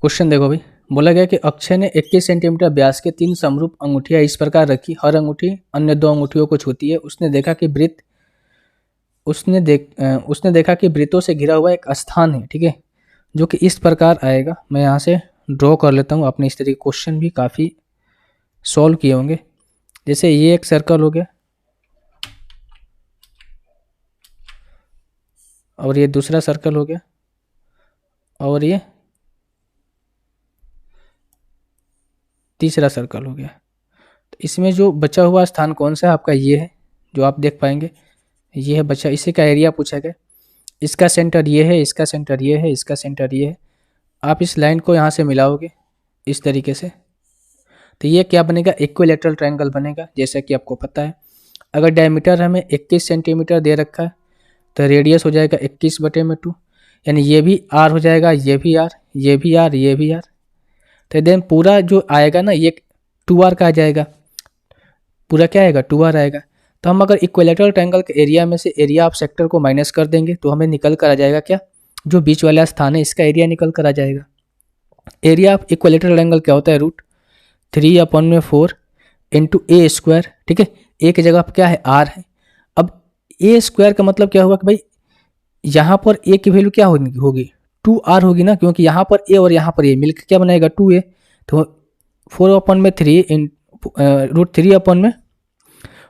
Question देखो भाई, बोला गया कि अक्षय ने 21 सेंटीमीटर व्यास के 3 समरूप अंगूठियां इस प्रकार रखी, हर अंगूठी अन्य 2 अंगूठियों को छूती है। उसने देखा कि वृत्तों से घिरा हुआ एक स्थान है, ठीक है, जो कि इस प्रकार आएगा। मैं यहाँ से ड्रॉ कर लेता हूँ। आपने इस तरीके क्वेश्चन भी काफ़ी सॉल्व किए होंगे। जैसे ये एक सर्कल हो गया और ये दूसरा सर्कल हो गया और ये तीसरा सर्कल हो गया। तो इसमें जो बचा हुआ स्थान कौन सा है आपका, ये है जो आप देख पाएंगे, ये है बचा। इसी का एरिया पूछा गया। इसका सेंटर ये है, इसका सेंटर ये है, इसका सेंटर ये है। आप इस लाइन को यहाँ से मिलाओगे इस तरीके से, तो ये क्या बनेगा, इक्विलैटरल ट्रायंगल बनेगा। जैसा कि आपको पता है, अगर डायमीटर हमें 21 सेंटीमीटर दे रखा है तो रेडियस हो जाएगा 21/2, यानी ये भी आर हो जाएगा, ये भी आर, ये भी आर, ये भी आर। तो देन पूरा जो आएगा ना, ये 2r का आ जाएगा, पूरा क्या आएगा, 2r आएगा। तो हम अगर इक्विलैटरल ट्रायंगल के एरिया में से एरिया ऑफ सेक्टर को माइनस कर देंगे तो हमें निकल कर आ जाएगा क्या, जो बीच वाला स्थान है इसका एरिया निकल कर आ जाएगा। एरिया ऑफ इक्विलैटरल ट्रायंगल क्या होता है, √3/4 इंटू ए स्क्वायर, ठीक है। ए की जगह क्या है, आर है। अब ए स्क्वायर का मतलब क्या हुआ कि भाई यहाँ पर ए की वैल्यू क्या होगी, 2r होगी ना, क्योंकि यहाँ पर ए और यहाँ पर ए मिलकर क्या बनाएगा, 2a। तो 4/3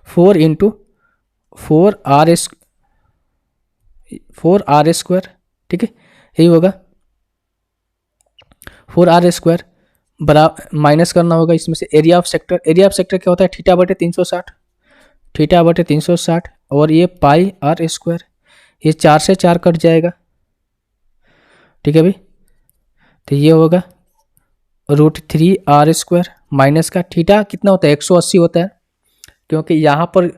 √3/4 इंटू 4r स्क्वायर, ठीक है, यही होगा 4r स्क्वायर। बराबर माइनस करना होगा इसमें से area of sector. Area of sector क्या होता है, θ/360 और ये πr स्क्वायर। ये 4 से 4 कट जाएगा, ठीक है भाई। तो ये होगा √3r स्क्वायर माइनस का थीटा कितना होता है, 180 होता है, क्योंकि यहाँ पर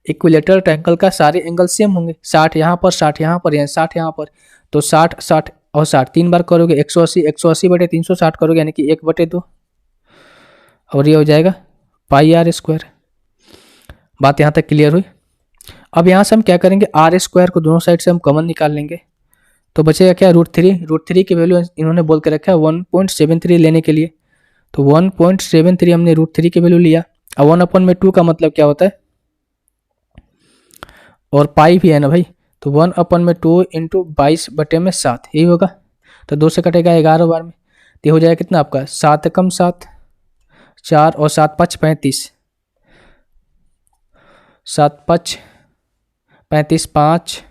इक्विलैटरल ट्रायंगल का सारे एंगल सेम होंगे। 60 यहाँ पर, 60 यहाँ पर, 60 यहाँ पर, तो 60 60 और 60 3 बार करोगे 180, 180/360 करोगे यानी कि 1/2, और ये हो जाएगा πr स्क्वायर। बात यहाँ तक क्लियर हुई। अब यहाँ से हम क्या करेंगे, आर स्क्वायर को दोनों साइड से हम कॉमन निकाल लेंगे, तो बचेगा क्या, √3 की वैल्यू इन्होंने बोल के रखा है 1.73 लेने के लिए। तो 1.73 हमने √3 की वैल्यू लिया। अब 1/2 का मतलब क्या होता है, और पाई भी है ना भाई, तो 1/2 इंटू 22/7 यही होगा। तो 2 से कटेगा 11 बार में, तो हो जाएगा कितना आपका, 7 कम 7 4 और 7 5 35, 7 5 35 5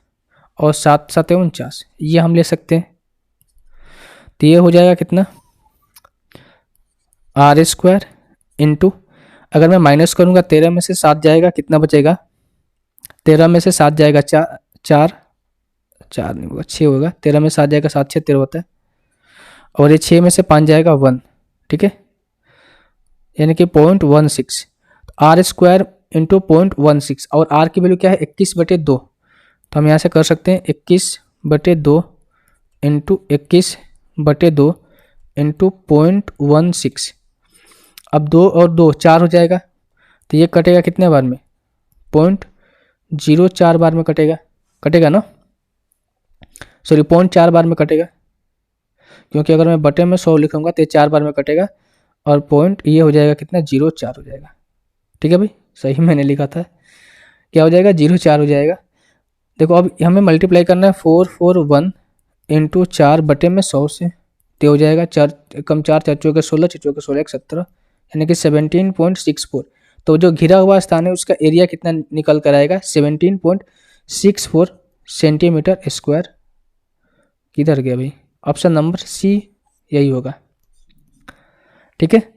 और 7 7 49, ये हम ले सकते हैं। तो ये हो जाएगा कितना, आर स्क्वायर इंटू, अगर मैं माइनस करूँगा 13 में से 7 जाएगा, कितना बचेगा, 13 में से 7 जाएगा 4 नहीं होगा 6 होगा, 13 में 7 जाएगा 7 6 13 होता है, और ये 6 में से 5 जाएगा 1, ठीक है, यानी कि 0.16। आर स्क्वायर इंटू 0.16 और आर की वैल्यू क्या है 21/2, तो हम यहाँ से कर सकते हैं 21/2 इंटू 21/2 इंटू 0.16। अब 2 और 2 4 हो जाएगा, तो ये कटेगा कितने बार में, 0.04 बार में कटेगा ना, सॉरी 0.4 बार में कटेगा, क्योंकि अगर मैं बटे में 100 लिखूंगा तो ये 4 बार में कटेगा, और पॉइंट ये हो जाएगा कितना, 0.4 हो जाएगा, ठीक है भाई, सही मैंने लिखा था, क्या हो जाएगा 0.4 हो जाएगा। देखो अब हमें मल्टीप्लाई करना है 441 इंटू 4/100 से, तो हो जाएगा 4 कम 4 4 चौके 16 6 चौके 16 17, यानी कि 17.64। तो जो घिरा हुआ स्थान है उसका एरिया कितना निकल कर आएगा, 17.64 सेंटीमीटर स्क्वायर। किधर गया भाई, ऑप्शन नंबर सी यही होगा, ठीक है।